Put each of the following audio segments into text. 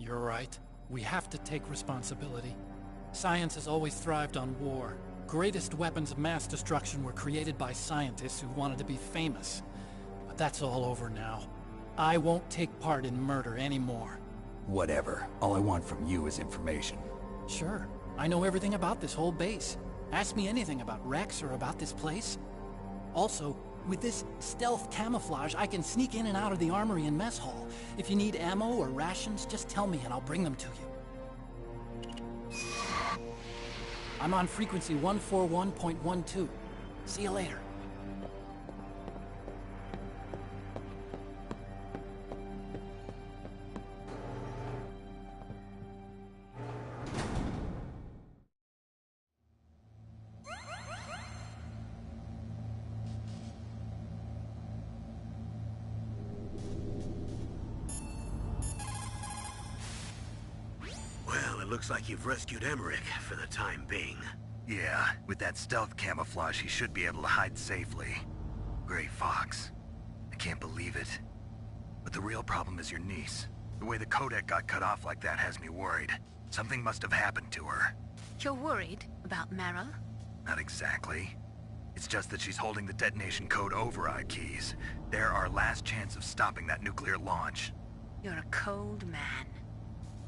You're right. We have to take responsibility. Science has always thrived on war. Greatest weapons of mass destruction were created by scientists who wanted to be famous. But that's all over now. I won't take part in murder anymore. Whatever. All I want from you is information. Sure. I know everything about this whole base. Ask me anything about Rex or about this place. Also, with this stealth camouflage, I can sneak in and out of the armory and mess hall. If you need ammo or rations, just tell me and I'll bring them to you. I'm on frequency 141.12. See you later. Looks like you've rescued Emmerich for the time being. Yeah, with that stealth camouflage, he should be able to hide safely. Gray Fox. I can't believe it. But the real problem is your niece. The way the codec got cut off like that has me worried. Something must have happened to her. You're worried about Meryl? Not exactly. It's just that she's holding the detonation code override keys. They're our last chance of stopping that nuclear launch. You're a cold man.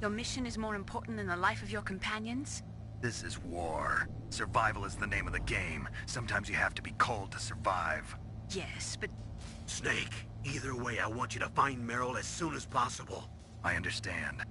Your mission is more important than the life of your companions? This is war. Survival is the name of the game. Sometimes you have to be cold to survive. Yes, but... Snake, either way, I want you to find Meryl as soon as possible. I understand.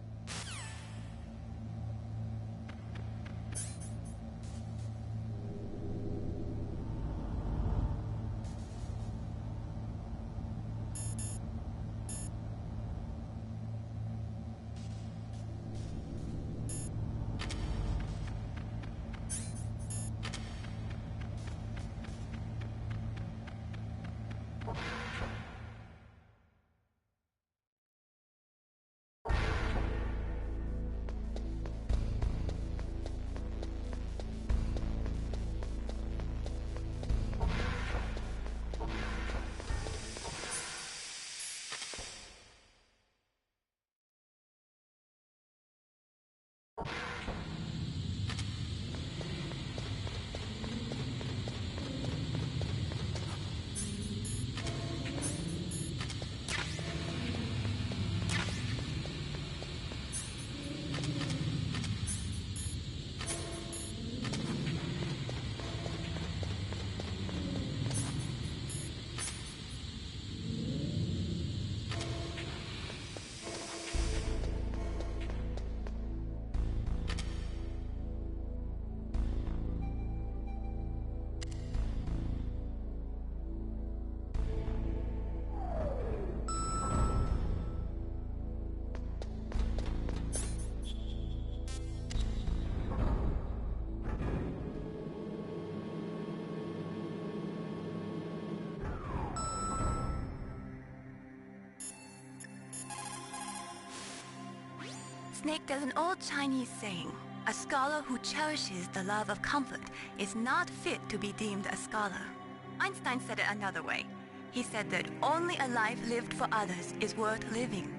Snake, there's an old Chinese saying, a scholar who cherishes the love of comfort is not fit to be deemed a scholar. Einstein said it another way. He said that only a life lived for others is worth living.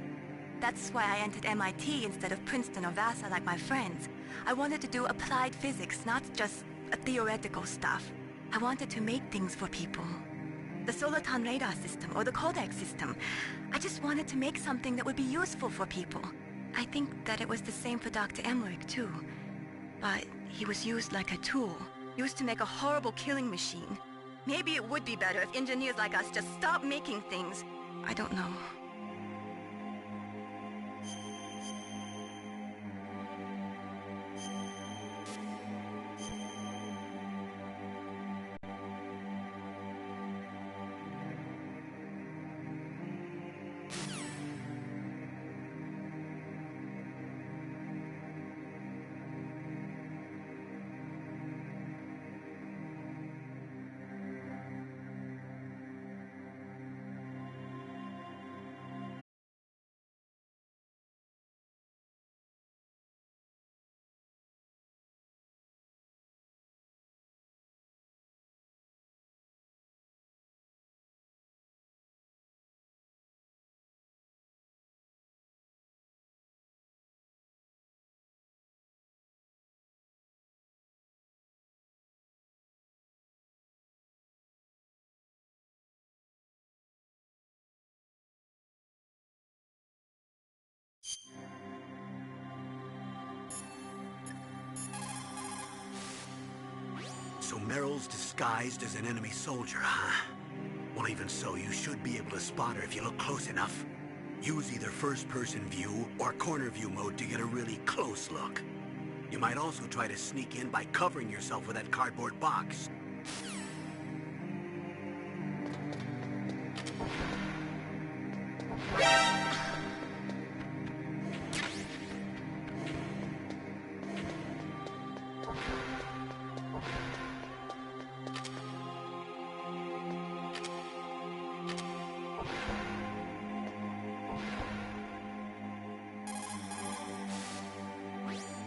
That's why I entered MIT instead of Princeton or Vassar like my friends. I wanted to do applied physics, not just theoretical stuff. I wanted to make things for people. The Soliton radar system or the codec system. I just wanted to make something that would be useful for people. I think that it was the same for Dr. Emmerich too. But he was used like a tool, used to make a horrible killing machine. Maybe it would be better if engineers like us just stopped making things. I don't know. Meryl's disguised as an enemy soldier, huh? Well, even so, you should be able to spot her if you look close enough. Use either first-person view or corner view mode to get a really close look. You might also try to sneak in by covering yourself with that cardboard box.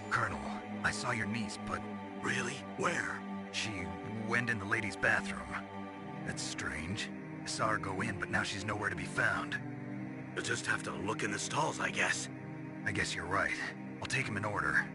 Colonel, I saw your niece, but... Really? Where? She went in the ladies' bathroom. That's strange. I saw her go in, but now she's nowhere to be found. You'll just have to look in the stalls, I guess. I guess you're right. I'll take them in order.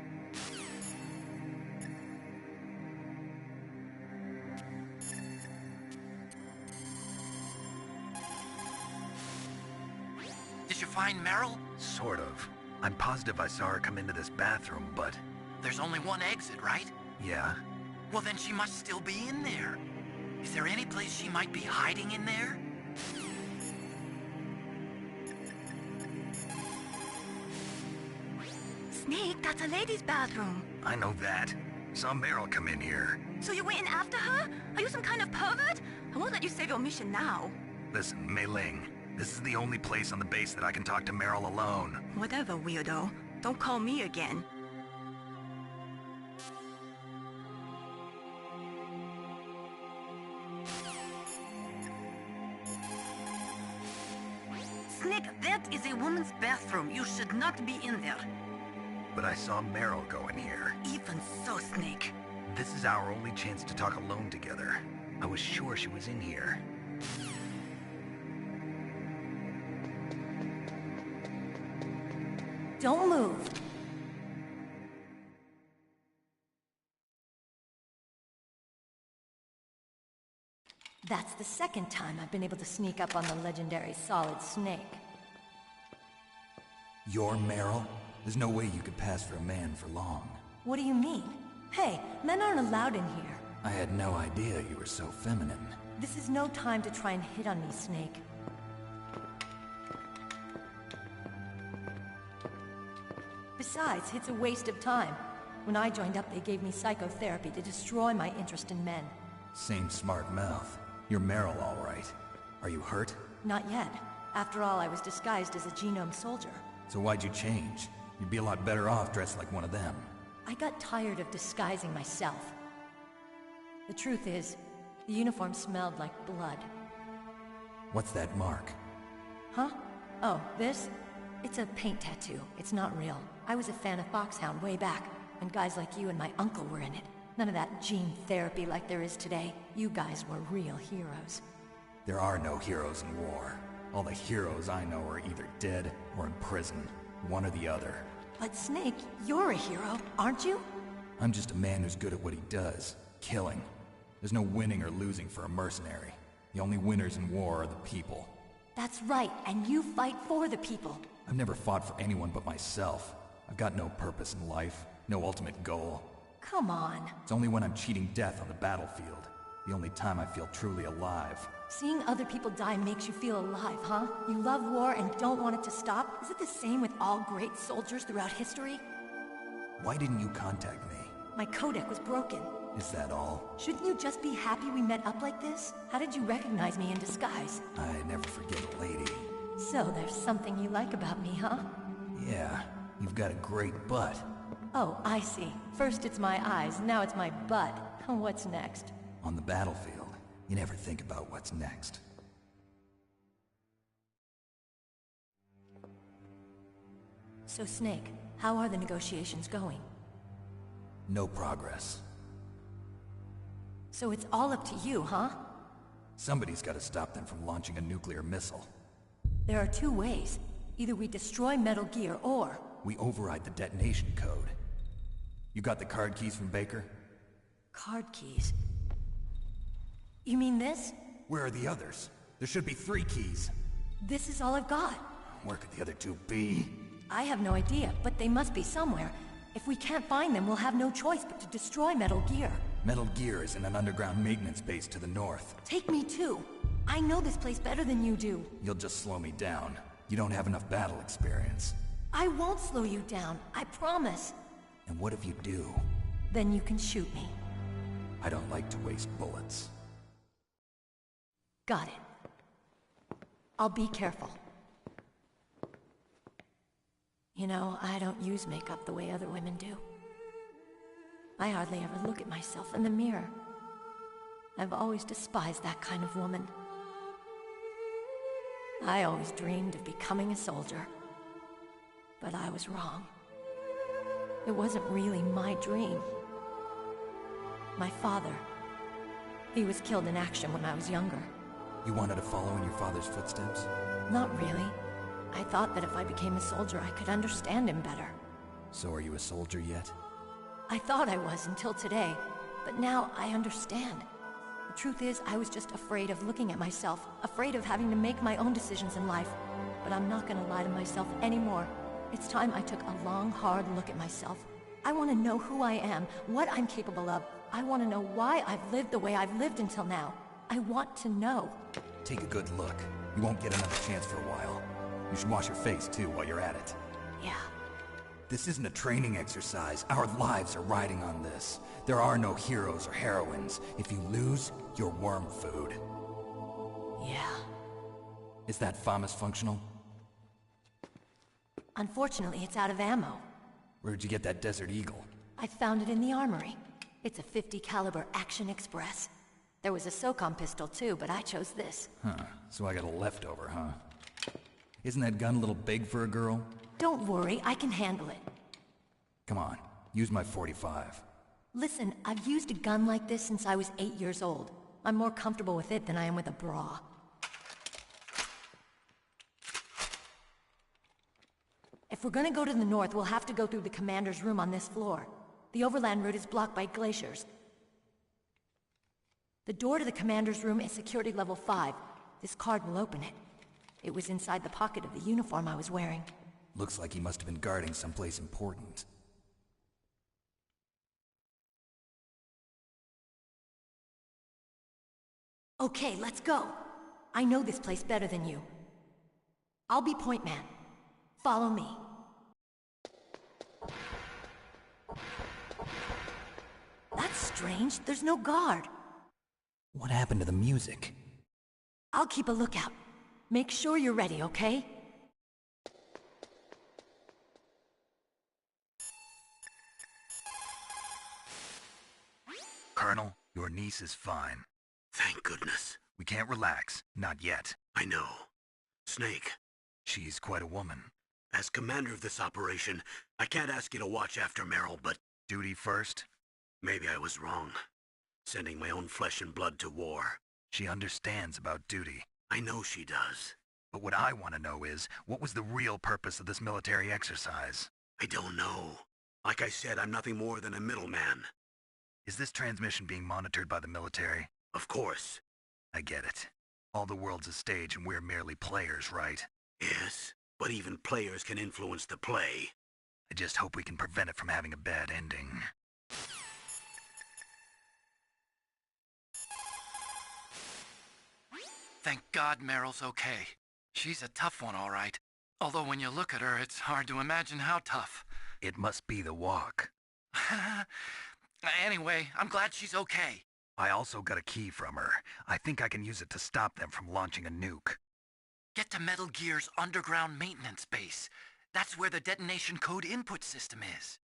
Did you find Meryl? Sort of. I'm positive I saw her come into this bathroom, but... There's only one exit, right? Yeah? Well, then she must still be in there. Is there any place she might be hiding in there? Snake, that's a ladies' bathroom. I know that. Saw Meryl come in here. So you went in after her? Are you some kind of pervert? I won't let you save your mission now. Listen, Mei Ling, this is the only place on the base that I can talk to Meryl alone. Whatever, weirdo. Don't call me again. Snake, that is a woman's bathroom. You should not be in there. But I saw Meryl go in here. Even so, Snake. This is our only chance to talk alone together. I was sure she was in here. Don't move. That's the second time I've been able to sneak up on the legendary Solid Snake. You're Meryl? There's no way you could pass for a man for long. What do you mean? Hey, men aren't allowed in here. I had no idea you were so feminine. This is no time to try and hit on me, Snake. Besides, it's a waste of time. When I joined up, they gave me psychotherapy to destroy my interest in men. Same smart mouth. You're Meryl, all right. Are you hurt? Not yet. After all, I was disguised as a genome soldier. So why'd you change? You'd be a lot better off dressed like one of them. I got tired of disguising myself. The truth is, the uniform smelled like blood. What's that mark? Huh? Oh, this? It's a paint tattoo. It's not real. I was a fan of Foxhound way back, when guys like you and my uncle were in it. None of that gene therapy like there is today. You guys were real heroes. There are no heroes in war. All the heroes I know are either dead or in prison. One or the other. But Snake, you're a hero, aren't you? I'm just a man who's good at what he does. Killing. There's no winning or losing for a mercenary. The only winners in war are the people. That's right, and you fight for the people. I've never fought for anyone but myself. I've got no purpose in life, no ultimate goal. Come on. It's only when I'm cheating death on the battlefield. The only time I feel truly alive. Seeing other people die makes you feel alive, huh? You love war and don't want it to stop? Is it the same with all great soldiers throughout history? Why didn't you contact me? My codec was broken. Is that all? Shouldn't you just be happy we met up like this? How did you recognize me in disguise? I never forget a lady. So there's something you like about me, huh? Yeah, you've got a great butt. Oh, I see. First it's my eyes, now it's my butt. What's next? On the battlefield, you never think about what's next. So Snake, how are the negotiations going? No progress. So it's all up to you, huh? Somebody's got to stop them from launching a nuclear missile. There are two ways. Either we destroy Metal Gear, or... we override the detonation code. You got the card keys from Baker? Card keys? You mean this? Where are the others? There should be 3 keys. This is all I've got. Where could the other 2 be? I have no idea, but they must be somewhere. If we can't find them, we'll have no choice but to destroy Metal Gear. Metal Gear is in an underground maintenance base to the north. Take me too. I know this place better than you do. You'll just slow me down. You don't have enough battle experience. I won't slow you down, I promise. And what if you do? Then you can shoot me. I don't like to waste bullets. Got it. I'll be careful. You know, I don't use makeup the way other women do. I hardly ever look at myself in the mirror. I've always despised that kind of woman. I always dreamed of becoming a soldier. But I was wrong. It wasn't really my dream. My father, he was killed in action when I was younger. You wanted to follow in your father's footsteps? Not really. I thought that if I became a soldier, I could understand him better. So are you a soldier yet? I thought I was until today, but now I understand. The truth is, I was just afraid of looking at myself, afraid of having to make my own decisions in life. But I'm not gonna lie to myself anymore. It's time I took a long, hard look at myself. I want to know who I am, what I'm capable of. I want to know why I've lived the way I've lived until now. I want to know. Take a good look. You won't get another chance for a while. You should wash your face, too, while you're at it. Yeah. This isn't a training exercise. Our lives are riding on this. There are no heroes or heroines. If you lose, you're worm food. Yeah. Is that FAMAS functional? Unfortunately, it's out of ammo. Where'd you get that Desert Eagle? I found it in the armory. It's a .50 caliber Action Express. There was a SOCOM pistol too, but I chose this. Huh. So I got a leftover, huh? Isn't that gun a little big for a girl? Don't worry, I can handle it. Come on, use my .45. Listen, I've used a gun like this since I was 8 years old. I'm more comfortable with it than I am with a bra. If we're gonna go to the north, we'll have to go through the commander's room on this floor. The overland route is blocked by glaciers. The door to the commander's room is security level 5. This card will open it. It was inside the pocket of the uniform I was wearing. Looks like he must have been guarding someplace important. Okay, let's go. I know this place better than you. I'll be point man. Follow me. That's strange. There's no guard. What happened to the music? I'll keep a lookout. Make sure you're ready, okay? Colonel, your niece is fine. Thank goodness. We can't relax. Not yet. I know. Snake, She's quite a woman. as commander of this operation, I can't ask you to watch after Meryl, but Duty first? maybe I was wrong. Sending my own flesh and blood to war. She understands about duty. I know she does. But what I want to know is, what was the real purpose of this military exercise? I don't know. Like I said, I'm nothing more than a middleman. Is this transmission being monitored by the military? Of course. I get it. All the world's a stage and we're merely players, right? Yes, but even players can influence the play. I just hope we can prevent it from having a bad ending. Thank God Meryl's okay. She's a tough one, all right. Although when you look at her, it's hard to imagine how tough. It must be the walk. Anyway, I'm glad she's okay. I also got a key from her. I think I can use it to stop them from launching a nuke. Get to Metal Gear's underground maintenance base. That's where the detonation code input system is.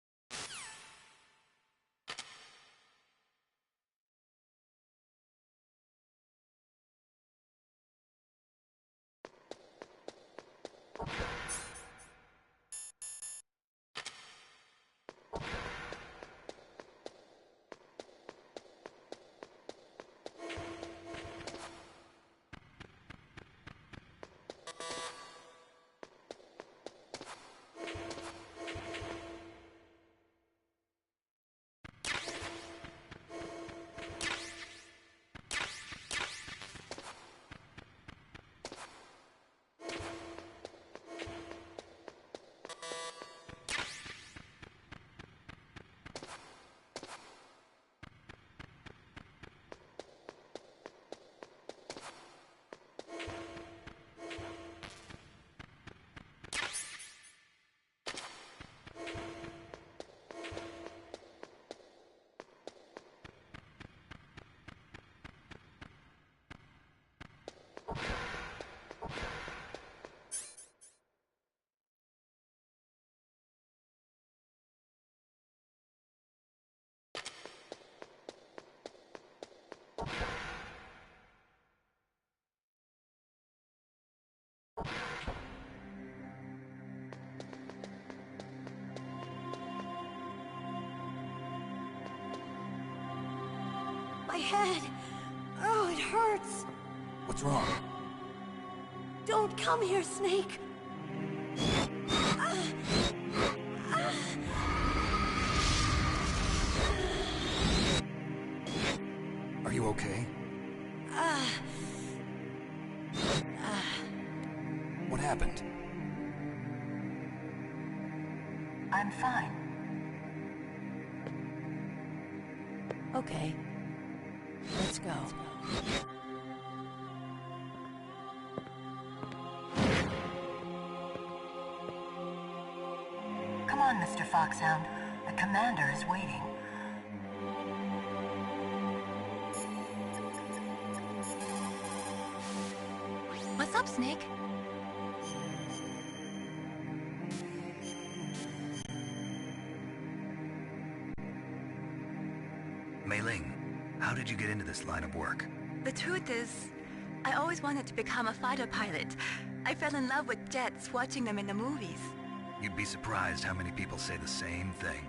head. Oh, it hurts. What's wrong? Don't come here, Snake. Are you okay? What happened? I'm fine. Okay. Let's go. Come on, Mr. Foxhound. The commander is waiting. What's up, Snake? Mei Ling, how did you get into this line of work? The truth is, I always wanted to become a fighter pilot. I fell in love with jets watching them in the movies. You'd be surprised how many people say the same thing.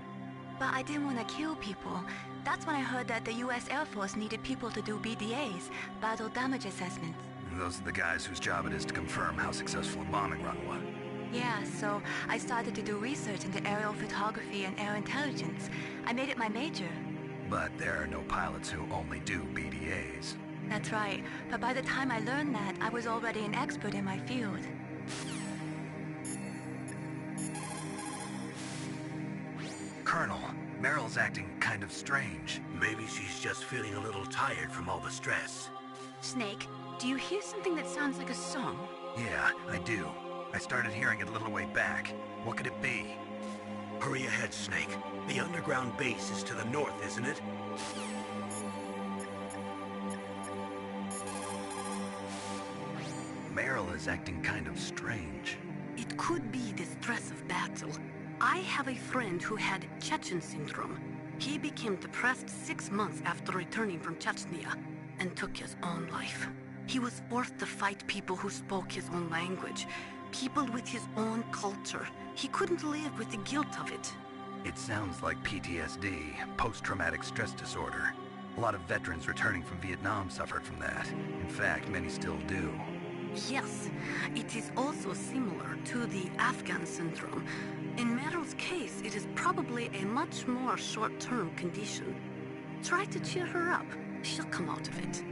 But I didn't want to kill people. That's when I heard that the US Air Force needed people to do BDAs, battle damage assessments. Those are the guys whose job it is to confirm how successful a bombing run was. Yeah, so I started to do research into aerial photography and air intelligence. I made it my major. But there are no pilots who only do BDAs. That's right, but by the time I learned that, I was already an expert in my field. Colonel, Meryl's acting kind of strange. Maybe she's just feeling a little tired from all the stress. Snake, do you hear something that sounds like a song? Yeah, I do. I started hearing it a little way back. What could it be? Hurry ahead, Snake. The underground base is to the north, isn't it? Meryl is acting kind of strange. It could be the stress of battle. I have a friend who had Chechen syndrome. He became depressed 6 months after returning from Chechnya and took his own life. He was forced to fight people who spoke his own language, people with his own culture. He couldn't live with the guilt of it. It sounds like PTSD, post-traumatic stress disorder. A lot of veterans returning from Vietnam suffered from that. In fact, many still do. Yes, it is also similar to the Afghan syndrome. In Meryl's case, it is probably a much more short-term condition. Try to cheer her up. She'll come out of it.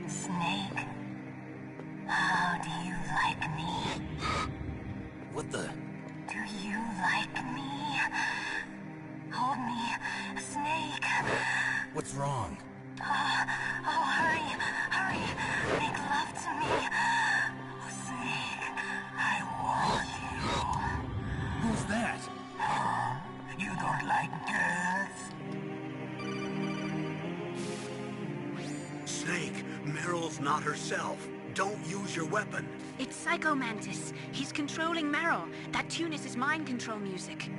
Snake, how do you like me? What the? Do you like me? Hold me, Snake. What's wrong? Oh, hurry, hurry. Make love to me. Oh, Snake, I want you. Who's that? You don't like girls? Snake, Meryl's not herself. Don't use your weapon. It's Psycho Mantis. He's controlling Meryl. That tune is his mind control music.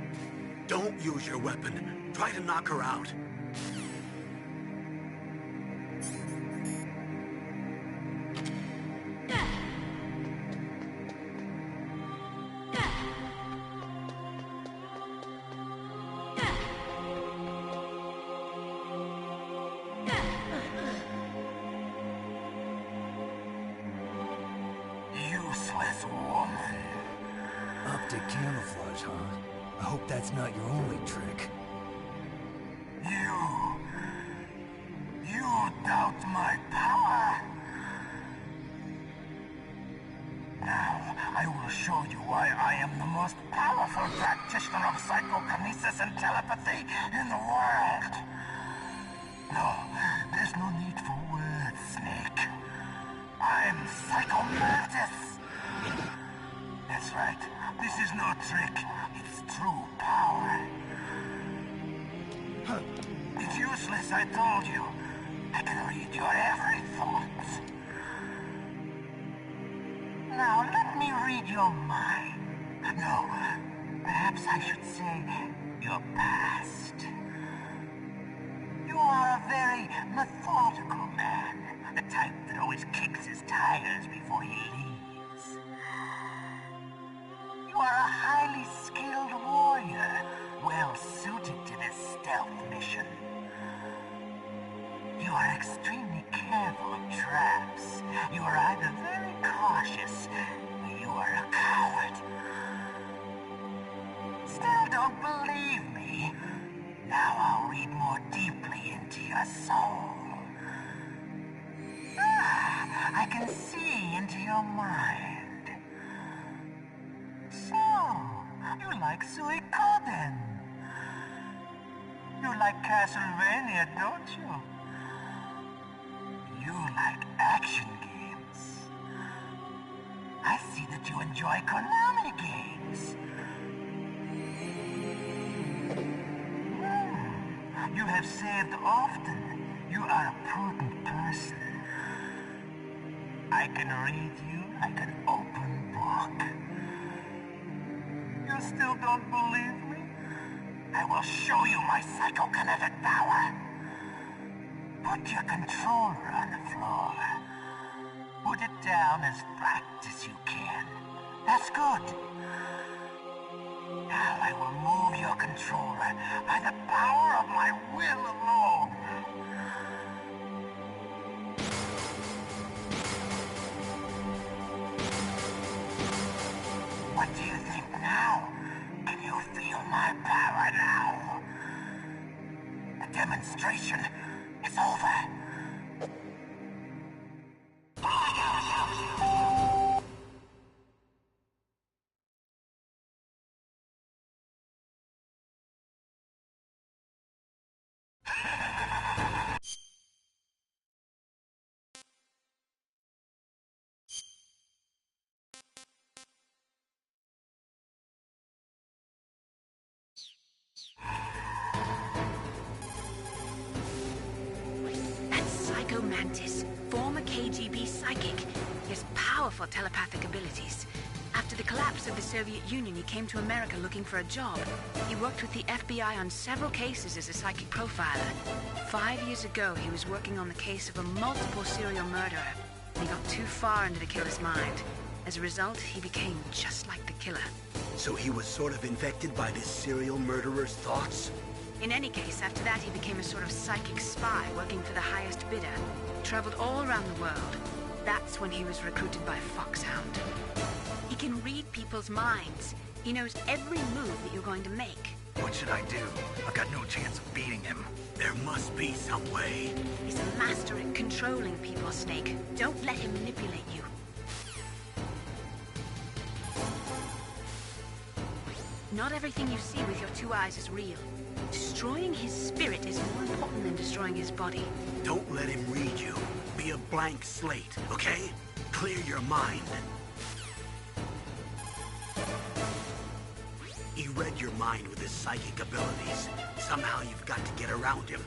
Don't use your weapon. Try to knock her out. Useless woman. Optic camouflage, huh? I hope that's not your only trick. You doubt my power? Now, I will show you why I am the most powerful practitioner of psychokinesis and telepathy in the world. No, there's no need for words, Snake. I'm Psycho Mantis. That's right. This is no trick. It's true power. It's useless, I told you. I can read your every thought. Now, let me read your mind. No, perhaps I should say your past. You are a very methodical man. The type that always kicks his tires before he leaves. You are a highly skilled warrior, well suited to this stealth mission. You are extremely careful of traps. You are either very cautious, or you are a coward. Still don't believe me? Now I'll read more deeply into your soul. I can see into your mind. So, you like Suikoden. You like Castlevania, don't you? You like action games. I see that you enjoy Konami games. You have saved often. You are a prudent person. I can read you like an open book. You still don't believe me? I will show you my psychokinetic power. Put your controller on the floor. Put it down as flat as you can. That's good. Now I will move your controller by the power of my will alone. What do you think now? Can you feel my power now? The demonstration is over. Mantis, former KGB psychic. He has powerful telepathic abilities. After the collapse of the Soviet Union, he came to America looking for a job. He worked with the FBI on several cases as a psychic profiler. 5 years ago, he was working on the case of a multiple serial murderer. He got too far into the killer's mind. As a result, he became just like the killer. So he was sort of infected by this serial murderer's thoughts? In any case, after that, he became a sort of psychic spy working for the highest bidder. Traveled all around the world. That's when he was recruited by Foxhound. He can read people's minds. He knows every move that you're going to make. What should I do? I've got no chance of beating him. There must be some way. He's a master at controlling people, Snake. Don't let him manipulate you. Not everything you see with your 2 eyes is real. Destroying his spirit is more important than destroying his body. Don't let him read you. Be a blank slate, okay? Clear your mind. He read your mind with his psychic abilities. Somehow you've got to get around him.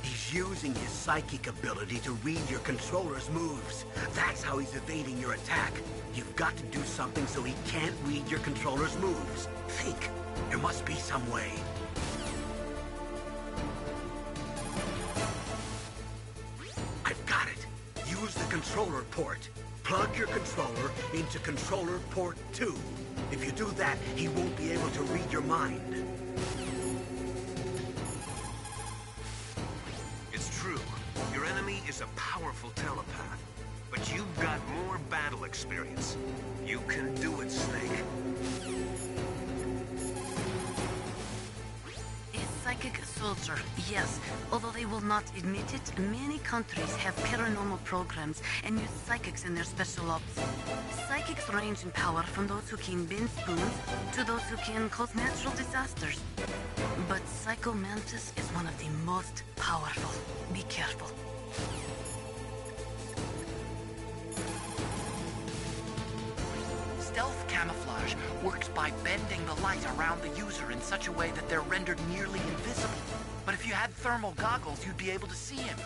He's using his psychic ability to read your controller's moves. That's how he's evading your attack. You've got to do something so he can't read your controller's moves. Think. There must be some way. I've got it. Use the controller port. Plug your controller into controller port 2. If you do that, he won't be able to read your mind. It's true. Your enemy is a powerful telepath. But you've got more battle experience. You can do it, Snake. A psychic soldier, yes. Although they will not admit it, many countries have paranormal programs and use psychics in their special ops. Psychics range in power from those who can bend spoons to those who can cause natural disasters. But Psycho Mantis is one of the most powerful. Be careful. Stealth camouflage camouflage works by bending the light around the user in such a way that they're rendered nearly invisible. But if you had thermal goggles, you'd be able to see him.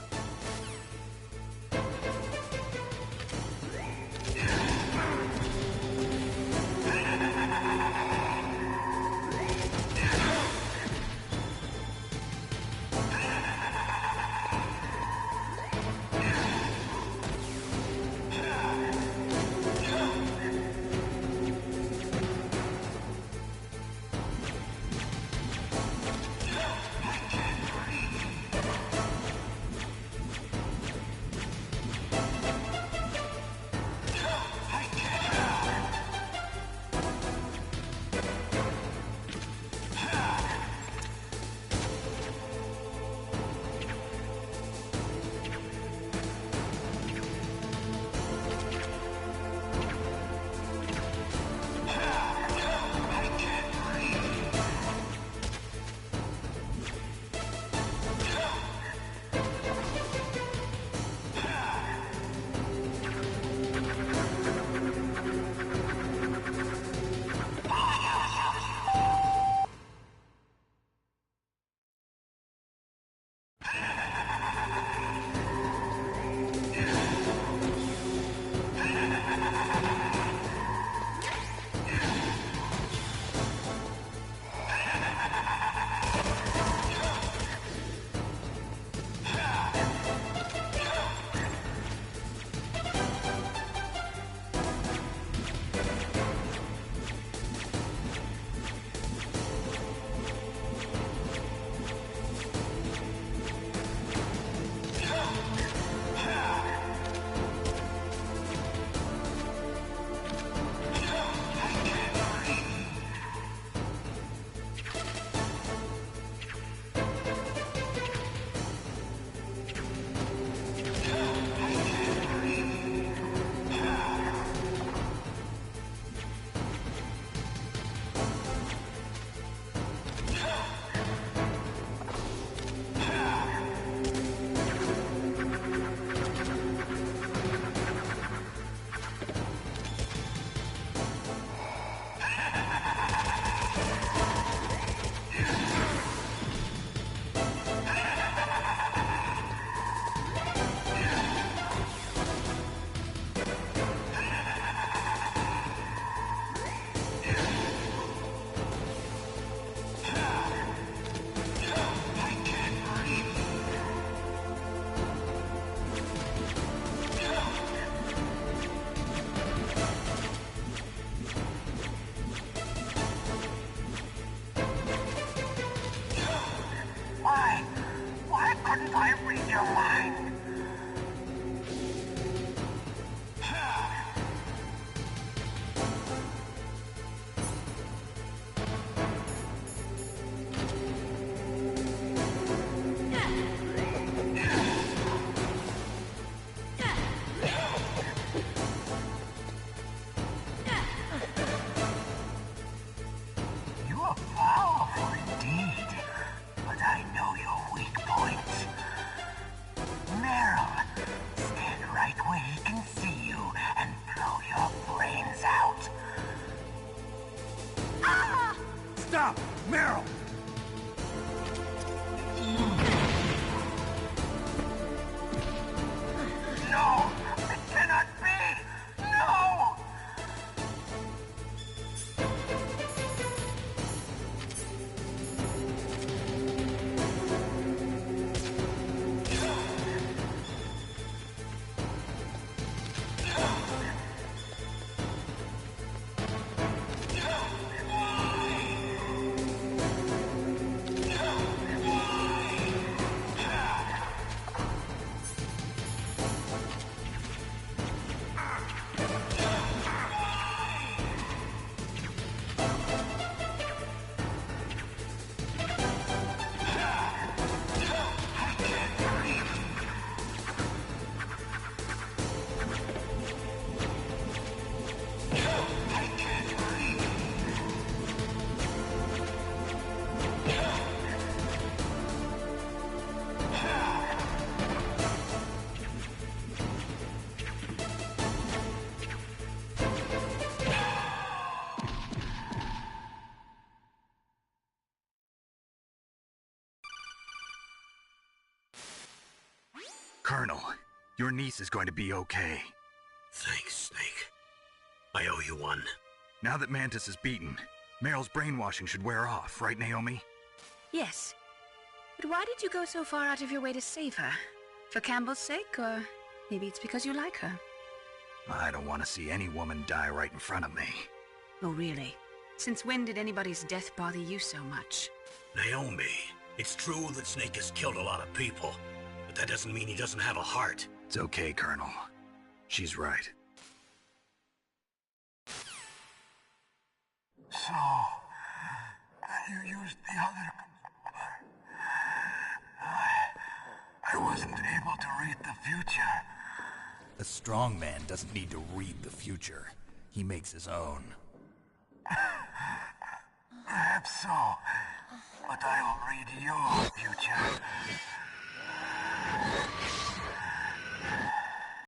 Colonel, your niece is going to be okay. Thanks, Snake. I owe you one. Now that Mantis is beaten, Meryl's brainwashing should wear off, right, Naomi? Yes. But why did you go so far out of your way to save her? For Campbell's sake, or maybe it's because you like her? I don't want to see any woman die right in front of me. Oh, really? Since when did anybody's death bother you so much? Naomi, it's true that Snake has killed a lot of people, but that doesn't mean he doesn't have a heart. It's okay, Colonel. She's right. So, you used the other... I wasn't able to read the future. A strong man doesn't need to read the future. He makes his own. Perhaps so, but I'll read your future.